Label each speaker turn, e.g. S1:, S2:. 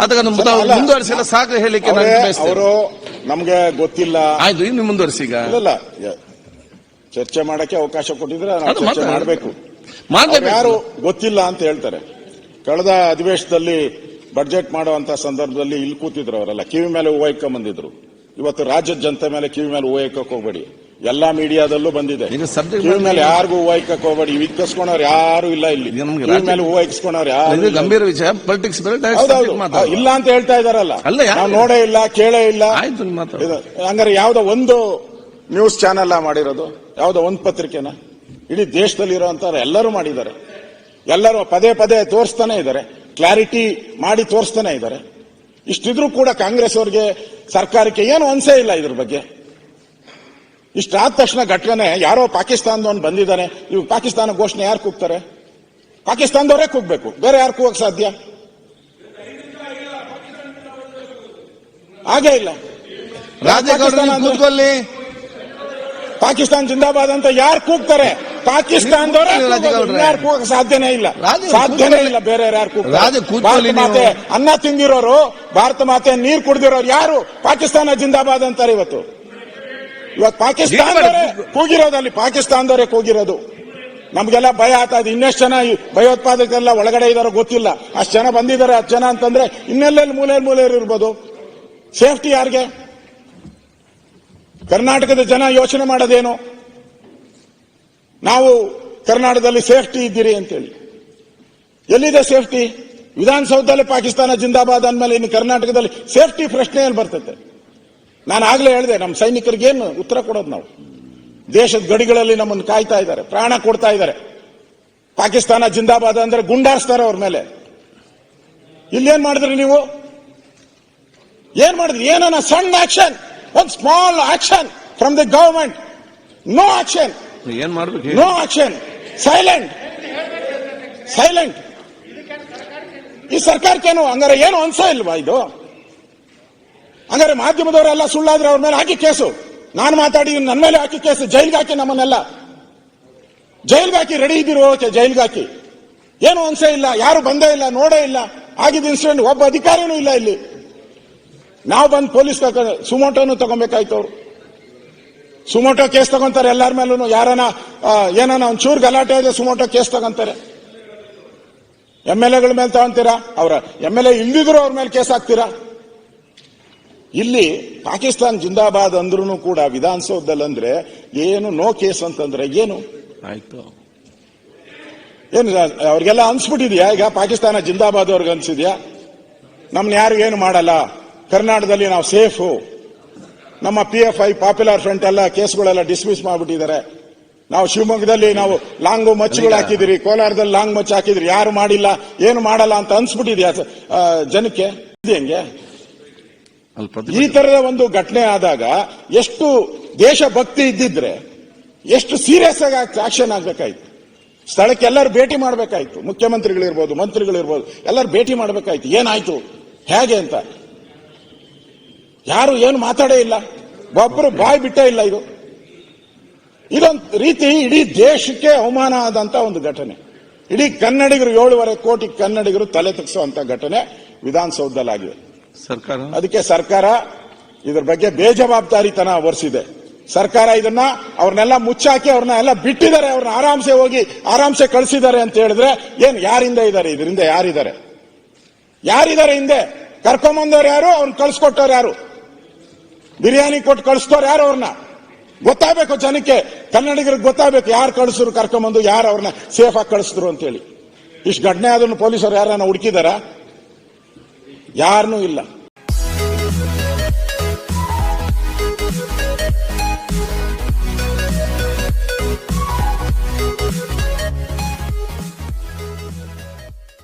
S1: ಅದನ್ನು ಮುಂದುವರಿಸಿಲ್ಲ ಸಾಕು ಹೇಳಿಕೆ
S2: ಅವರು ನಮ್ಗೆ ಗೊತ್ತಿಲ್ಲ.
S1: ಆಯ್ತು, ಇನ್ನು ಮುಂದುವರಿಸಿ. ಈಗ
S2: ಇಲ್ಲ, ಚರ್ಚೆ ಮಾಡಕ್ಕೆ ಅವಕಾಶ ಕೊಟ್ಟಿದ್ರೆ ನಾವು ಚರ್ಚೆ ಮಾಡಬೇಕು. ಯಾರು ಗೊತ್ತಿಲ್ಲ ಅಂತ ಹೇಳ್ತಾರೆ. ಕಳೆದ ಅಧಿವೇಶನದಲ್ಲಿ ಬಡ್ಜೆಟ್ ಮಾಡುವಂತ ಸಂದರ್ಭದಲ್ಲಿ ಇಲ್ಲಿ ಕೂತಿದ್ರು ಅವರೆಲ್ಲ, ಕಿವಿ ಮೇಲೆ ಹೂವು ಇಟ್ಕೊಂಡ್ ಬಂದಿದ್ರು. ಇವತ್ತು ರಾಜ್ಯದ ಜನತೆ ಮೇಲೆ ಕಿವಿ ಮೇಲೆ ಹೂವು ಇಕ್ಕಕ್ಕೆ ಹೋಗ್ಬೇಡಿ. ಎಲ್ಲಾ ಮೀಡಿಯಾದಲ್ಲೂ ಬಂದಿದೆ. ಕಿವಿ ಮೇಲೆ ಯಾರಿಗೂ ಹೂವು ಇಕ್ಕಕ್ಕೆ ಹೋಗ್ಬೇಡಿ. ಇಕ್ಕಿಸ್ಕೊಂಡವ್ರು ಯಾರು ಇಲ್ಲ ಇಲ್ಲಿ. ಕಿವಿ ಮೇಲೆ ಹೂವು ಇಕ್ಕಿಸ್ಕೊಂಡವ್ರು ಯಾರು
S1: ಗಂಭೀರ ವಿಷಯ. ಪೊಲಿಟಿಕ್ಸ್
S2: ಇಲ್ಲ ಅಂತ ಹೇಳ್ತಾ ಇದಾರಲ್ಲ, ನಾವು ನೋಡೇ ಇಲ್ಲ, ಕೇಳೇ ಇಲ್ಲ. ಹಂಗಾರೆ ಯಾವ್ದೋ ಒಂದು ನ್ಯೂಸ್ ಚಾನೆಲ್ ಮಾಡಿರೋದು, ಯಾವ್ದೋ ಒಂದು ಪತ್ರಿಕೆನ? ಇಡೀ ದೇಶದಲ್ಲಿ ಇರುವಂತ ಎಲ್ಲರೂ ಮಾಡಿದ್ದಾರೆ. ಎಲ್ಲರೂ ಪದೇ ಪದೇ ತೋರಿಸ್ತಾನೆ ಇದ್ದಾರೆ, ಕ್ಲಾರಿಟಿ ಮಾಡಿ ತೋರಿಸ್ತಾನೆ ಇದ್ದಾರೆ. ಇಷ್ಟಿದ್ರೂ ಕೂಡ ಕಾಂಗ್ರೆಸ್ ಅವರಿಗೆ, ಸರ್ಕಾರಕ್ಕೆ ಏನು ಅನ್ಸೇ ಇಲ್ಲ ಇದ್ರ ಬಗ್ಗೆ. ಇಷ್ಟಾದ ತಕ್ಷಣ ಘಟನೆ ಯಾರೋ ಪಾಕಿಸ್ತಾನದವನು ಬಂದಿದ್ದಾನೆ, ಇವ್ ಪಾಕಿಸ್ತಾನ ಘೋಷಣೆ ಯಾರು ಕೂಗ್ತಾರೆ? ಪಾಕಿಸ್ತಾನದವರೇ ಕೂಗ್ಬೇಕು, ಬೇರೆ ಯಾರು ಕೂಗಕ್ ಸಾಧ್ಯ? ಹಾಗೇ ಇಲ್ಲ. ಪಾಕಿಸ್ತಾನ ಜಿಂದಾಬಾದ್ ಅಂತ ಯಾರು ಕೂಗ್ತಾರೆ? ಪಾಕಿಸ್ತಾನದವರೇ ಯಾರು ಕೂಗಕ್ ಸಾಧ್ಯನೇ ಇಲ್ಲ, ಸಾಧ್ಯನೇ ಇಲ್ಲ. ಬೇರೆ ಯಾರು ಕೂಗ್ತಾರೆ? ಭಾರತ ಮಾತೆ ಅನ್ನ ತಿಂದಿರೋರು, ಭಾರತ ಮಾತೆ ನೀರು ಕುಡಿದಿರೋರು ಯಾರು ಪಾಕಿಸ್ತಾನ ಜಿಂದಾಬಾದ್ ಅಂತಾರೆ ಇವತ್ತು? ಪಾಕಿಸ್ತಾನದವರೇ ಕೂಗಿರೋದಲ್ಲಿ, ಪಾಕಿಸ್ತಾನದವರೇ ಕೂಗಿರೋದು. ನಮ್ಗೆಲ್ಲ ಭಯ ಆಗ್ತಾ ಇದೆ. ಇನ್ನೆಷ್ಟು ಜನ ಭಯೋತ್ಪಾದಕರೆಲ್ಲ ಒಳಗಡೆ ಇದಾರೋ ಗೊತ್ತಿಲ್ಲ. ಅಷ್ಟು ಜನ ಬಂದಿದ್ದಾರೆ. 10 ಜನ ಅಂತಂದ್ರೆ ಇನ್ನೆಲ್ಲೆಲ್ಲಿ ಮೂಲೆ ಇರ್ಬೋದು. ಸೇಫ್ಟಿ ಯಾರಿಗೆ? ಕರ್ನಾಟಕದ ಜನ ಯೋಚನೆ ಮಾಡೋದೇನು? ನಾವು ಕರ್ನಾಟಕದಲ್ಲಿ ಸೇಫ್ಟಿ ಇದ್ದೀರಿ ಅಂತೇಳಿ. ಎಲ್ಲಿದೆ ಸೇಫ್ಟಿ? ವಿಧಾನಸೌಧದಲ್ಲಿ ಪಾಕಿಸ್ತಾನ ಜಿಂದಾಬಾದ್ ಅಂದ್ಮೇಲೆ ಇನ್ನು ಕರ್ನಾಟಕದಲ್ಲಿ ಸೇಫ್ಟಿ ಪ್ರಶ್ನೆಯಲ್ಲಿ ಬರ್ತದೆ. ನಾನು ಆಗ್ಲೇ ಹೇಳಿದೆ, ನಮ್ಮ ಸೈನಿಕರಿಗೇನು ಉತ್ತರ ಕೊಡೋದು ನಾವು? ದೇಶದ ಗಡಿಗಳಲ್ಲಿ ನಮ್ಮನ್ನು ಕಾಯ್ತಾ ಇದ್ದಾರೆ, ಪ್ರಾಣ ಕೊಡ್ತಾ ಇದ್ದಾರೆ. ಪಾಕಿಸ್ತಾನ ಜಿಂದಾಬಾದ್ ಅಂದ್ರೆ ಗುಂಡಾರಿಸ್ತಾರೆ ಅವ್ರ ಮೇಲೆ. ಇಲ್ಲೇನ್ ಮಾಡಿದ್ರಿ ನೀವು? ಏನ್ ಮಾಡಿದ್ರಿ? ಏನನ್ನ ಸಣ್ಣ ಆಕ್ಷನ್, ಒಂದು small action from the government. No action,
S1: ಏನ್ ಮಾಡ್ಬೇಕು?
S2: No action, silent. ಈ ಸರ್ಕಾರಕ್ಕೇನು ಹಂಗಾರೆ ಏನು ಅನ್ಸೋ ಇಲ್ವಾ ಇದು? ಹಂಗಾರೆ ಮಾಧ್ಯಮದವರೆಲ್ಲ ಸುಳ್ಳಾದ್ರೆ ಅವ್ರ ಮೇಲೆ ಹಾಕಿ ಕೇಸು. ನಾನು ಮಾತಾಡಿದ್ದೀನಿ, ನನ್ನ ಮೇಲೆ ಹಾಕಿ ಕೇಸು, ಜೈಲ್ಗೆ ಹಾಕಿ, ನಮ್ಮನ್ನೆಲ್ಲ ಜೈಲ್ಗೆ ಹಾಕಿ. ರೆಡಿ ಇದ್ದೀರೋ? ಓಕೆ, ಜೈಲ್ಗೆ ಹಾಕಿ. ಏನು ಅನ್ಸೇ ಇಲ್ಲ, ಯಾರು ಬಂದೇ ಇಲ್ಲ, ನೋಡೇ ಇಲ್ಲ. ಆಗಿದ್ದ ಇನ್ಸಿಡೆಂಟ್ ಒಬ್ಬ ಅಧಿಕಾರಿನೂ ಇಲ್ಲ ಇಲ್ಲಿ. ನಾವು ಬಂದು ಪೊಲೀಸ್ ಸುಮೋಟೋನು ತಗೊಬೇಕಾಯ್ತು. ಅವರು ಸುಮೋಟೋ ಕೇಸ್ ತಗೊಂತಾರೆ ಎಲ್ಲರ ಮೇಲೂ. ಯಾರನ ಏನಾನ ಒಂಚೂರು ಗಲಾಟೆ ಇದೆ, ಸುಮೋಟೋ ಕೇಸ್ ತಗೊಂತಾರೆ. MLA ಗಳ ಮೇಲೆ ತಗೊಂತೀರಾ? ಅವರ MLA ಇಲ್ದಿದ್ರು ಅವ್ರ ಮೇಲೆ ಕೇಸ್ ಹಾಕ್ತೀರಾ? ಇಲ್ಲಿ ಪಾಕಿಸ್ತಾನ ಜಿಂದಾಬಾದ್ ಅಂದ್ರೂ ಕೂಡ ವಿಧಾನಸೌಧದಲ್ಲಿ ಅಂದ್ರೆ ಏನು ನೋ ಕೇಸ್ ಅಂತಂದ್ರೆ ಏನು
S1: ಆಯ್ತು?
S2: ಏನು ಅವ್ರಿಗೆಲ್ಲ ಅನ್ಸ್ಬಿಟ್ಟಿದ್ಯಾ? ಈಗ ಪಾಕಿಸ್ತಾನ ಜಿಂದಾಬಾದ್ ಅವ್ರಿಗೆ ಅನ್ಸಿದ್ಯಾ ನಮ್ನ ಯಾರು ಏನು ಮಾಡಲ್ಲ, ಕರ್ನಾಟಕದಲ್ಲಿ ನಾವು ಸೇಫು, ನಮ್ಮ PFI ಪಾಪ್ಯುಲರ್ ಫ್ರಂಟ್ ಎಲ್ಲ ಕೇಸ್ಗಳೆಲ್ಲ ಡಿಸ್ಮಿಸ್ ಮಾಡ್ಬಿಟ್ಟಿದ್ದಾರೆ, ನಾವು ಶಿವಮೊಗ್ಗದಲ್ಲಿ ನಾವು ಲಾಂಗು ಮಚ್ಚುಗಳು ಹಾಕಿದಿರಿ, ಕೋಲಾರದಲ್ಲಿ ಲಾಂಗ್ ಮಚ್ಚು ಹಾಕಿದಿರಿ, ಯಾರು ಮಾಡಿಲ್ಲ, ಏನು ಮಾಡಲ್ಲ ಅಂತ ಅನ್ಸ್ಬಿಟ್ಟಿದ್ಯಾ ಜನಕ್ಕೆ? ಹೆಂಗೆ ಈ ತರದ ಒಂದು ಘಟನೆ ಆದಾಗ ಎಷ್ಟು ದೇಶಭಕ್ತಿ ಇದ್ದಿದ್ರೆ ಎಷ್ಟು ಸೀರಿಯಸ್ ಆಗಿ ಆಕ್ಷನ್ ಆಗ್ಬೇಕಾಯ್ತು. ಸ್ಥಳಕ್ಕೆ ಎಲ್ಲರೂ ಭೇಟಿ ಮಾಡಬೇಕಾಯ್ತು, ಮುಖ್ಯಮಂತ್ರಿಗಳಿರ್ಬೋದು, ಮಂತ್ರಿಗಳಿರ್ಬೋದು, ಎಲ್ಲರೂ ಭೇಟಿ ಮಾಡಬೇಕಾಯ್ತು. ಏನಾಯ್ತು, ಹೇಗೆ ಅಂತ ಯಾರು ಏನು ಮಾತಾಡೇ ಇಲ್ಲ, ಒಬ್ಬರು ಬಾಯ್ ಬಿಟ್ಟೇ ಇಲ್ಲ. ಇದೊಂದು ರೀತಿ ಇಡೀ ದೇಶಕ್ಕೆ ಅವಮಾನ ಆದಂತ ಒಂದು ಘಟನೆ. ಇಡೀ ಕನ್ನಡಿಗರು 7.5 ಕೋಟಿ ಕನ್ನಡಿಗರು ತಲೆ ತಗ್ಸುವಂತ ಘಟನೆ ವಿಧಾನಸೌಧದಲ್ಲಾಗಿದೆ. ಅದಕ್ಕೆ ಸರ್ಕಾರ ಇದ್ರ ಬಗ್ಗೆ ಬೇಜವಾಬ್ದಾರಿತನ ಹೊರಿಸಿದೆ. ಸರ್ಕಾರ ಇದನ್ನ ಅವ್ರನ್ನೆಲ್ಲ ಮುಚ್ಚಾಕಿ ಅವ್ರನ್ನ ಎಲ್ಲ ಬಿಟ್ಟಿದ್ದಾರೆ, ಅವ್ರನ್ನ ಆರಾಮ್ಸೆ ಹೋಗಿ ಆರಾಮ್ಸೆ ಕಳಿಸಿದ್ದಾರೆ ಅಂತ ಹೇಳಿದ್ರೆ ಏನ್ ಯಾರಿಂದ ಇದ್ದಾರೆ? ಇದರಿಂದ ಯಾರಿದ್ದಾರೆ ಹಿಂದೆ? ಕರ್ಕೊಂಬಂದವ್ರು ಯಾರು? ಅವ್ರನ್ನ ಕಳ್ಸಿಕೊಟ್ಟವ್ರು ಯಾರು? ಬಿರಿಯಾನಿ ಕೊಟ್ಟು ಕಳಿಸ್ತವ್ರು ಯಾರು? ಅವ್ರನ್ನ ಗೊತ್ತಾಗಬೇಕು ಜನಕ್ಕೆ, ಕನ್ನಡಿಗರಿಗೆ ಗೊತ್ತಾಗಬೇಕು ಯಾರು ಕಳಿಸಿದ್ರು, ಕರ್ಕೊಂಬಂದು ಯಾರು ಅವ್ರನ್ನ ಸೇಫ್ ಆಗಿ ಕಳಿಸಿದ್ರು ಅಂತೇಳಿ. ಇಷ್ಟು ಘಟನೆ ಆದ್ರೂ ಪೊಲೀಸರು ಯಾರನ್ನ ಹುಡುಕಿದಾರ? ಯಾರನ್ನೂ ಇಲ್ಲ.